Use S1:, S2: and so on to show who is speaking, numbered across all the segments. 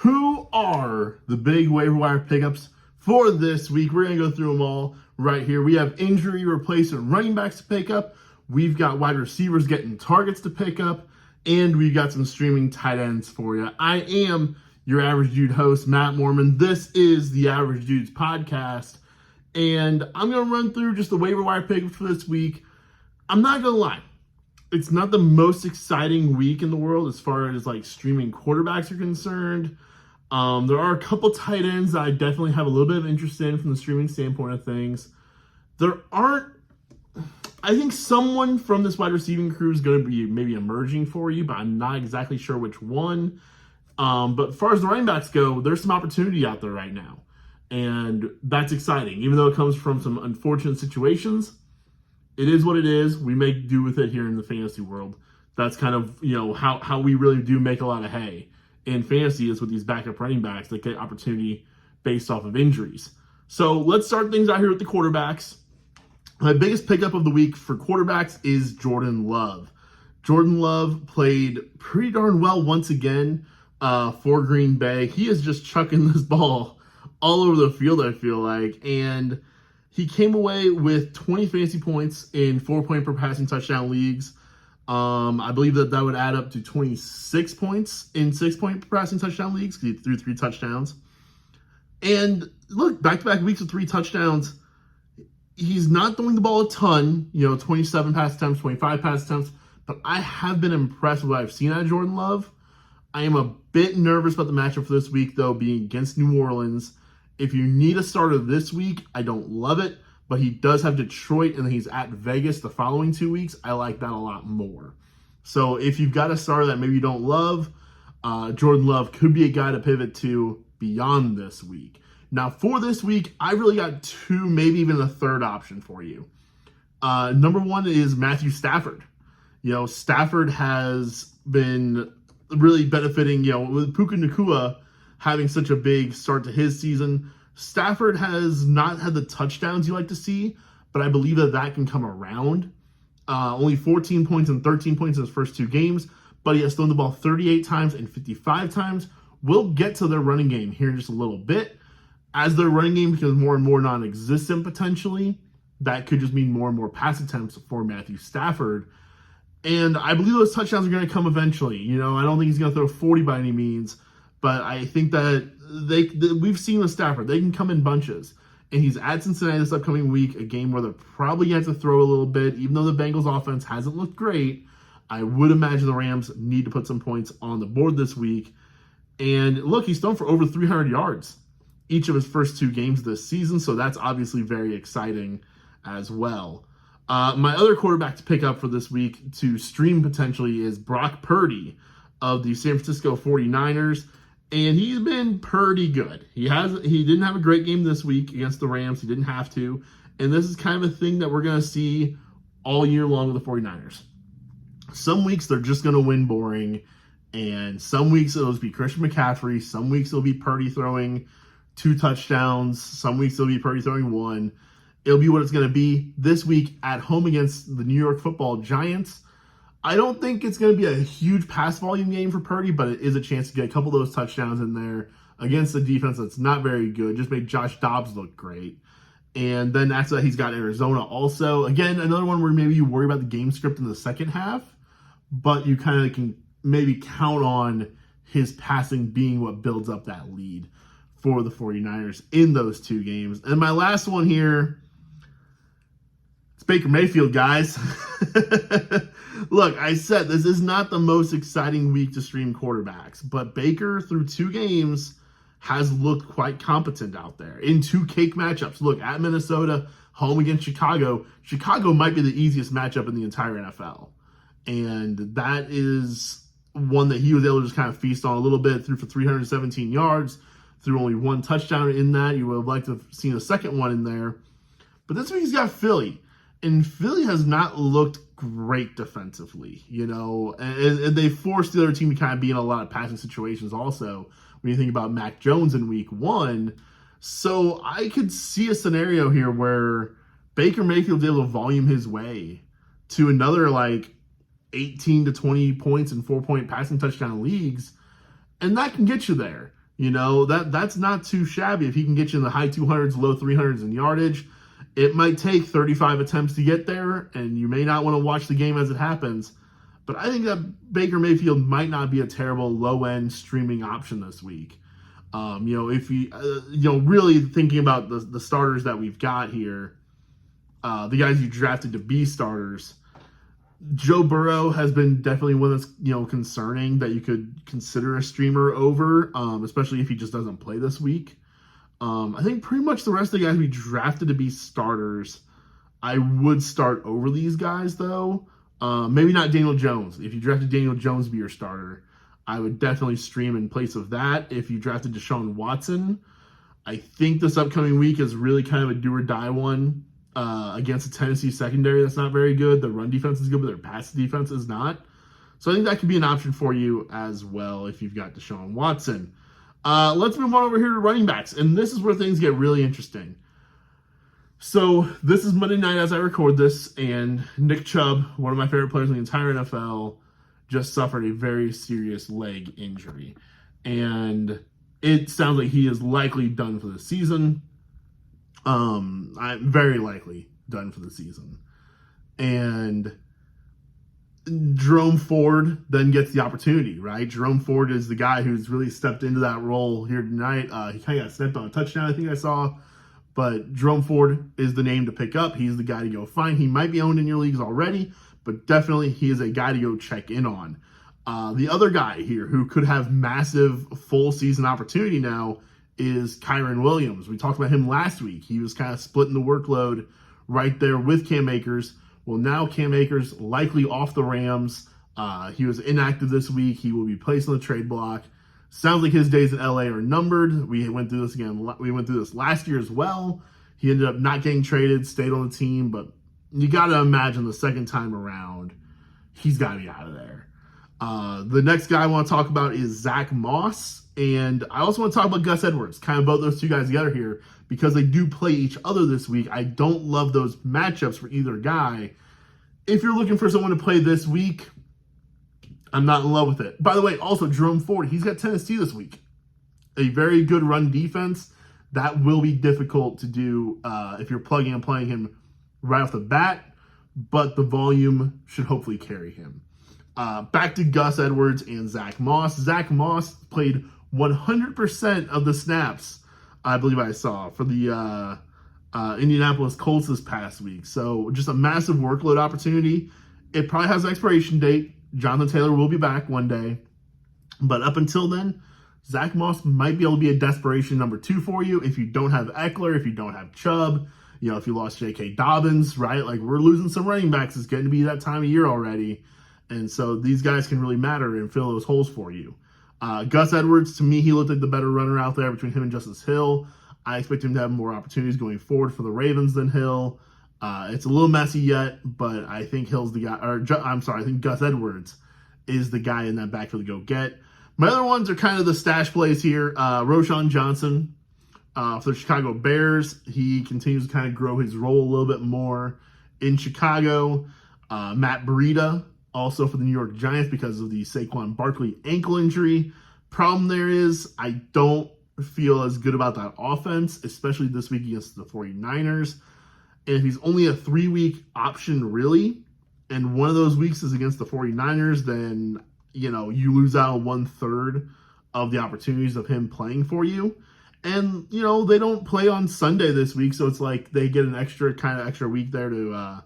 S1: Who are the big waiver wire pickups for this week? We're going to go through them all right here. We have injury replacement running backs to pick up. We've got wide receivers getting targets to pick up. And we've got some streaming tight ends for you. I am your Average Dude host, Matt Mormann. This is the Average Dudes podcast. And I'm going to run through just the waiver wire pickups for this week. I'm not going to lie. It's not the most exciting week in the world as far as like streaming quarterbacks are concerned. There are a couple tight ends that I definitely have a little bit of interest in from the streaming standpoint of things. I think someone from this wide receiving crew is going to be maybe emerging for you, but I'm not exactly sure which one. But as far as the running backs go, there's some opportunity out there right now. And that's exciting. Even though it comes from some unfortunate situations, it is what it is. We make do with it here in the fantasy world. That's kind of, how we really do make a lot of hay in fantasy is with these backup running backs that get opportunity based off of injuries. So let's start things out here with the quarterbacks. My biggest pickup of the week for quarterbacks is Jordan Love. Jordan Love played pretty darn well once again for Green Bay. He is just chucking this ball all over the field, I feel like. And he came away with 20 fantasy points in 4-point per passing touchdown leagues. I believe that would add up to 26 points in 6-point per passing touchdown leagues because he threw 3 touchdowns. And look, back-to-back weeks with 3 touchdowns. He's not throwing the ball a ton, 27 pass attempts, 25 pass attempts, but I have been impressed with what I've seen out of Jordan Love. I am a bit nervous about the matchup for this week, though, being against New Orleans. If you need a starter this week, I don't love it, but he does have Detroit, and then he's at Vegas the following 2 weeks. I like that a lot more. So if you've got a starter that maybe you don't love, Jordan Love could be a guy to pivot to beyond this week. Now, for this week, I really got 2, maybe even a third option for you. Number 1 is Matthew Stafford. Stafford has been really benefiting, with Puka Nacua having such a big start to his season. Stafford has not had the touchdowns you like to see, but I believe that can come around. Only 14 points and 13 points in his first 2 games, but he has thrown the ball 38 times and 55 times. We'll get to their running game here in just a little bit. As their running game becomes more and more non-existent potentially, that could just mean more and more pass attempts for Matthew Stafford. And I believe those touchdowns are going to come eventually. I don't think he's going to throw 40 by any means, but I think that we've seen with Stafford, they can come in bunches. And he's at Cincinnati this upcoming week, a game where they're probably going to have to throw a little bit. Even though the Bengals offense hasn't looked great, I would imagine the Rams need to put some points on the board this week. And look, he's thrown for over 300 yards each of his first 2 games this season, so that's obviously very exciting as well. My other quarterback to pick up for this week to stream potentially is Brock Purdy of the San Francisco 49ers, and he's been pretty good. He didn't have a great game this week against the Rams. He didn't have to, and this is kind of a thing that we're going to see all year long with the 49ers. Some weeks they're just going to win boring, and some weeks it'll be Christian McCaffrey. Some weeks it'll be Purdy throwing 2 touchdowns. Some weeks it'll be Purdy throwing 1. It'll be what it's going to be this week at home against the New York Football Giants. I don't think it's going to be a huge pass volume game for Purdy, but it is a chance to get a couple of those touchdowns in there against a defense that's not very good. Just made Josh Dobbs look great. And then after that, he's got Arizona also. Again, another one where maybe you worry about the game script in the second half, but you kind of can maybe count on his passing being what builds up that lead for the 49ers in those 2 games. And my last one here, it's Baker Mayfield, guys. Look, I said this is not the most exciting week to stream quarterbacks, but Baker through 2 games has looked quite competent out there in 2 cake matchups. Look, at Minnesota, home against Chicago. Chicago might be the easiest matchup in the entire NFL. And that is one that he was able to just kind of feast on a little bit, threw for 317 yards, threw only 1 touchdown in that. You would have liked to have seen a second one in there. But this week he's got Philly. And Philly has not looked great defensively, and they forced the other team to kind of be in a lot of passing situations also when you think about Mac Jones in week 1. So I could see a scenario here where Baker Mayfield's able to volume his way to another 18 to 20 points in 4-point passing touchdown leagues, and that can get you there. That's not too shabby. If he can get you in the high 200s, low 300s in yardage, it might take 35 attempts to get there, and you may not want to watch the game as it happens. But I think that Baker Mayfield might not be a terrible low-end streaming option this week. If you, really thinking about the starters that we've got here, the guys you drafted to be starters, Joe Burrow has been definitely one that's, concerning that you could consider a streamer over, especially if he just doesn't play this week. I think pretty much the rest of the guys we drafted to be starters, I would start over these guys, though. Maybe not Daniel Jones. If you drafted Daniel Jones to be your starter, I would definitely stream in place of that. If you drafted Deshaun Watson, I think this upcoming week is really kind of a do-or-die one against a Tennessee secondary that's not very good. The run defense is good, but their pass defense is not. So I think that could be an option for you as well if you've got Deshaun Watson. Let's move on over here to running backs, and this is where things get really interesting. So this is Monday night as I record this, and Nick Chubb, one of my favorite players in the entire NFL, just suffered a very serious leg injury. And it sounds like he is likely done for the season. I'm very likely done for the season. And Jerome Ford then gets the opportunity, right? Jerome Ford is the guy who's really stepped into that role here tonight. He kind of got stepped on a touchdown, I think I saw. But Jerome Ford is the name to pick up. He's the guy to go find. He might be owned in your leagues already, but definitely he is a guy to go check in on. The other guy here who could have massive full season opportunity now is Kyren Williams. We talked about him last week. He was kind of splitting the workload right there with Cam Akers. Well, now Cam Akers likely off the Rams. He was inactive this week. He will be placed on the trade block. Sounds like his days in LA are numbered. We went through this again. We went through this last year as well. He ended up not getting traded, stayed on the team, but you got to imagine the second time around, he's got to be out of there. The next guy I want to talk about is Zach Moss, and I also want to talk about Gus Edwards, kind of both those two guys together here, because they do play each other this week. I don't love those matchups for either guy. If you're looking for someone to play this week, I'm not in love with it. By the way, also Jerome Ford, he's got Tennessee this week. A very good run defense. That will be difficult to do if you're plugging and playing him right off the bat, but the volume should hopefully carry him. Back to Gus Edwards and Zach Moss. Zach Moss played 100% of the snaps, I believe I saw, for the Indianapolis Colts this past week. So just a massive workload opportunity. It probably has an expiration date. Jonathan Taylor will be back one day. But up until then, Zach Moss might be able to be a desperation number 2 for you if you don't have Eckler, if you don't have Chubb, if you lost J.K. Dobbins, right? Like, we're losing some running backs. It's getting to be that time of year already. And so these guys can really matter and fill those holes for you. Gus Edwards, to me, he looked like the better runner out there between him and Justice Hill. I expect him to have more opportunities going forward for the Ravens than Hill. It's a little messy yet, but I think Hill's the guy, I think Gus Edwards is the guy in that backfield to go get. My other ones are kind of the stash plays here. Roschon Johnson for the Chicago Bears. He continues to kind of grow his role a little bit more in Chicago. Matt Breida also for the New York Giants because of the Saquon Barkley ankle injury. Problem there is I don't feel as good about that offense, especially this week against the 49ers. And if he's only a 3-week option, really, and one of those weeks is against the 49ers, then, you lose out on 1/3 of the opportunities of him playing for you. And, they don't play on Sunday this week, so it's like they get an extra week there to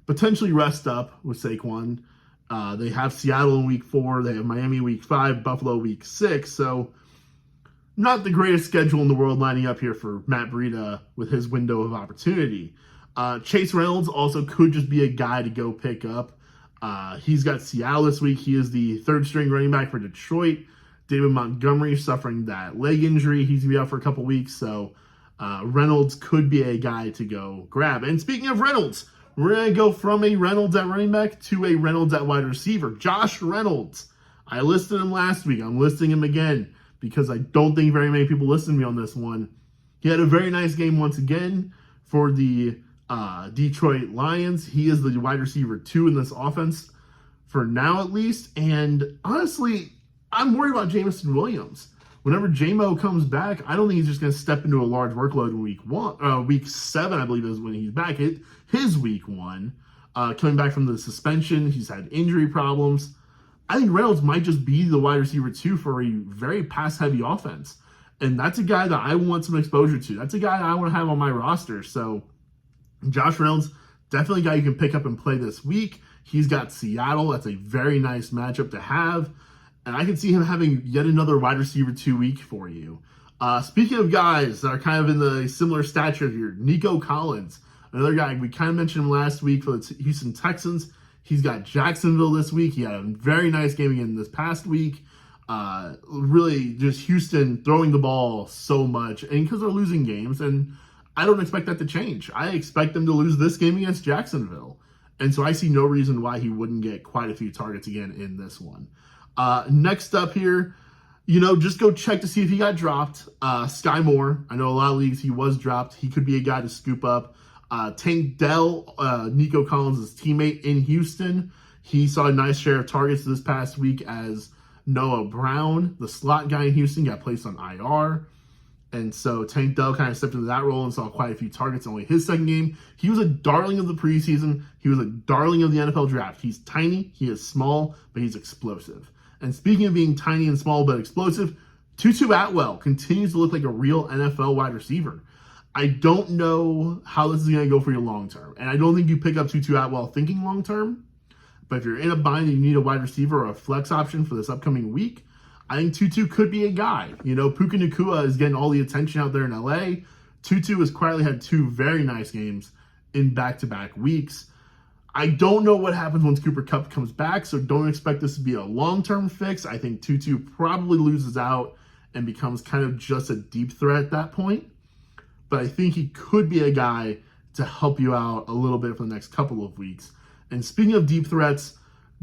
S1: potentially rest up with Saquon. They have Seattle in week 4, they have Miami week 5, Buffalo week 6, so not the greatest schedule in the world lining up here for Matt Breida with his window of opportunity. Chase Reynolds also could just be a guy to go pick up. He's got Seattle this week. He is the 3rd-string running back for Detroit. David Montgomery suffering that leg injury. He's going to be out for a couple weeks, so Reynolds could be a guy to go grab. And speaking of Reynolds, we're going to go from a Reynolds at running back to a Reynolds at wide receiver. Josh Reynolds. I listed him last week. I'm listing him again because I don't think very many people listened to me on this one. He had a very nice game once again for the Detroit Lions. He is the wide receiver 2 in this offense for now, at least. And honestly, I'm worried about Jameson Williams. whenever J-Mo comes back, I don't think he's just going to step into a large workload in week 7, I believe is when he's back. His week 1, coming back from the suspension. He's had injury problems. I think Reynolds might just be the wide receiver 2 for a very pass-heavy offense. And that's a guy that I want some exposure to. That's a guy I want to have on my roster. So Josh Reynolds, definitely a guy you can pick up and play this week. He's got Seattle. That's a very nice matchup to have. And I can see him having yet another wide receiver 2 week for you. Speaking of guys that are kind of in the similar stature here, Nico Collins, another guy, we kind of mentioned him last week for the Houston Texans. He's got Jacksonville this week. He had a very nice game again this past week. Really just Houston throwing the ball so much, and because they're losing games, and I don't expect that to change. I expect them to lose this game against Jacksonville. And so I see no reason why he wouldn't get quite a few targets again in this one. Next up here, just go check to see if he got dropped. Sky Moore, I know a lot of leagues he was dropped. He could be a guy to scoop up. Tank Dell, Nico Collins' teammate in Houston, he saw a nice share of targets this past week as Noah Brown, the slot guy in Houston, got placed on IR. And so Tank Dell kind of stepped into that role and saw quite a few targets in only his second game. He was a darling of the preseason. He was a darling of the NFL draft. He's tiny, he is small, but he's explosive. And speaking of being tiny and small but explosive, Tutu Atwell continues to look like a real NFL wide receiver. I don't know how this is going to go for you long term. And I don't think you pick up Tutu Atwell thinking long term. But if you're in a bind and you need a wide receiver or a flex option for this upcoming week, I think Tutu could be a guy. Puka Nacua is getting all the attention out there in LA. Tutu has quietly had 2 very nice games in back-to-back weeks. I don't know what happens once Cooper Kupp comes back, so don't expect this to be a long-term fix. I think Tutu probably loses out and becomes kind of just a deep threat at that point. But I think he could be a guy to help you out a little bit for the next couple of weeks. And speaking of deep threats,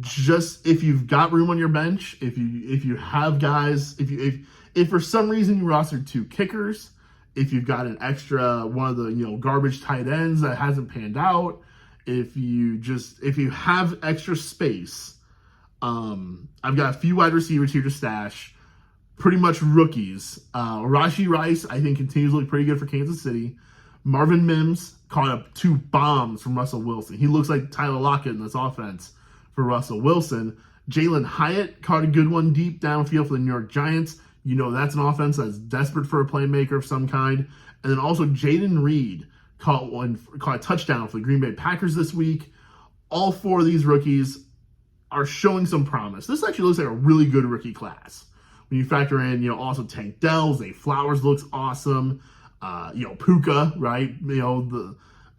S1: just if you've got room on your bench, if you have guys, if for some reason you rostered 2 kickers, if you've got an extra one of the garbage tight ends that hasn't panned out, if you have extra space, I've got a few wide receivers here to stash, pretty much rookies. Rashee Rice, I think, continues to look pretty good for Kansas City. Marvin Mims caught up 2 bombs from Russell Wilson. He looks like Tyler Lockett in this offense for Russell Wilson. Jalen Hyatt caught a good one deep downfield for the New York Giants. That's an offense that's desperate for a playmaker of some kind. And then also Jaden Reed caught a touchdown for the Green Bay Packers this week. All 4 of these rookies are showing some promise. This actually looks like a really good rookie class. When you factor in, also Tank Dell, Zay Flowers looks awesome. Puka, right?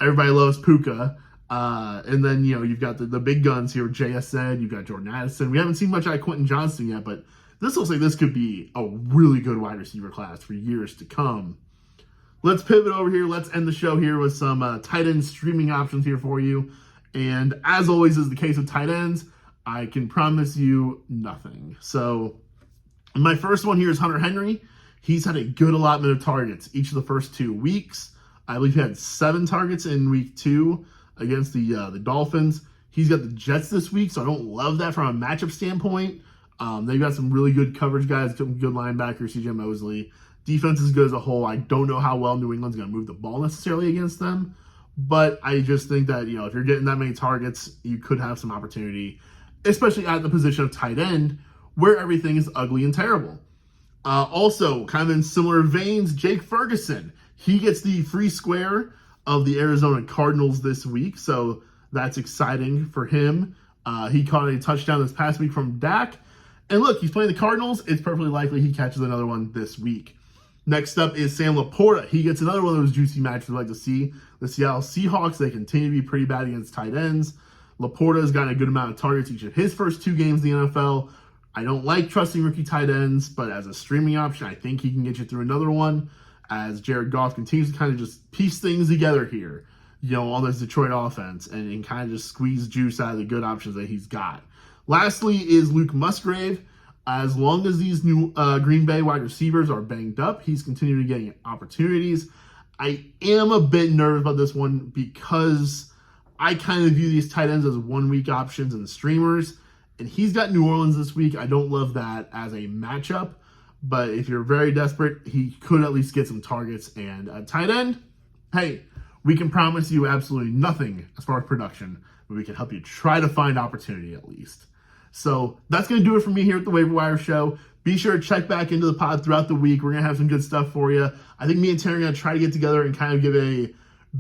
S1: Everybody loves Puka. And then, you've got the big guns here, JSN, you've got Jordan Addison. We haven't seen much out of Quentin Johnston yet, but this looks like this could be a really good wide receiver class for years to come. Let's pivot over here. Let's end the show here with some tight end streaming options here for you. And as always is the case with tight ends, I can promise you nothing. So my first one here is Hunter Henry. He's had a good allotment of targets each of the first 2 weeks. I believe he had 7 targets in week 2 against the Dolphins. He's got the Jets this week, so I don't love that from a matchup standpoint. They've got some really good coverage guys, some good linebackers, C.J. Mosley. Defense is good as a whole. I don't know how well New England's going to move the ball necessarily against them, but I just think that, if you're getting that many targets, you could have some opportunity, especially at the position of tight end, where everything is ugly and terrible. Also, kind of in similar veins, Jake Ferguson. He gets the free square of the Arizona Cardinals this week, so that's exciting for him. He caught a touchdown this past week from Dak. And look, he's playing the Cardinals. It's perfectly likely he catches another one this week. Next up is Sam Laporta. He gets another one of those juicy matches we like to see. The Seattle Seahawks, they continue to be pretty bad against tight ends. Laporta has gotten a good amount of targets each of his first 2 games in the NFL. I don't like trusting rookie tight ends, but as a streaming option, I think he can get you through another one as Jared Goff continues to kind of just piece things together here, on this Detroit offense and kind of just squeeze juice out of the good options that he's got. Lastly is Luke Musgrave. As long as these new Green Bay wide receivers are banged up, he's continuing to get opportunities. I am a bit nervous about this one because I kind of view these tight ends as 1-week options and streamers. And he's got New Orleans this week. I don't love that as a matchup, But if you're very desperate, he could at least get some targets. And at tight end, hey, we can promise you absolutely nothing as far as production, but we can help you try to find opportunity at least. So that's going to do it for me here at the Waiver Wire Show. Be sure to check back into the pod throughout the week. We're going to have some good stuff for you. I think me and Tanner are going to try to get together and kind of give a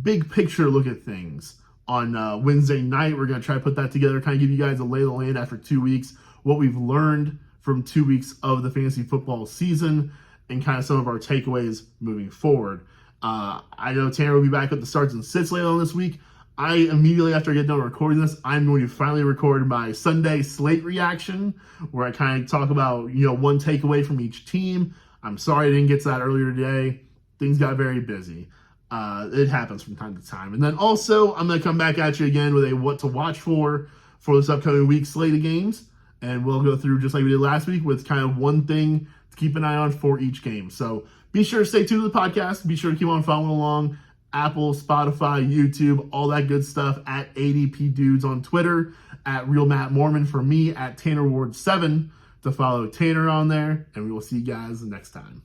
S1: big picture look at things on Wednesday night. We're going to try to put that together, kind of give you guys a lay of the land after 2 weeks, what we've learned from 2 weeks of the fantasy football season, and kind of some of our takeaways moving forward. I know Tanner will be back with the starts and sits later on this week. I immediately after I get done recording this, I'm going to finally record my Sunday slate reaction, where I kind of talk about, one takeaway from each team. I'm sorry I didn't get to that earlier today. Things got very busy. It happens from time to time. And then also, I'm going to come back at you again with a what to watch for this upcoming week slate of games. And we'll go through, just like we did last week, with kind of one thing to keep an eye on for each game. So be sure to stay tuned to the podcast. Be sure to keep on following along. Apple, Spotify, YouTube, all that good stuff at ADP Dudes on Twitter, at Real Matt Mormann for me, at Tanner Ward 7 to follow Tanner on there. And we will see you guys next time.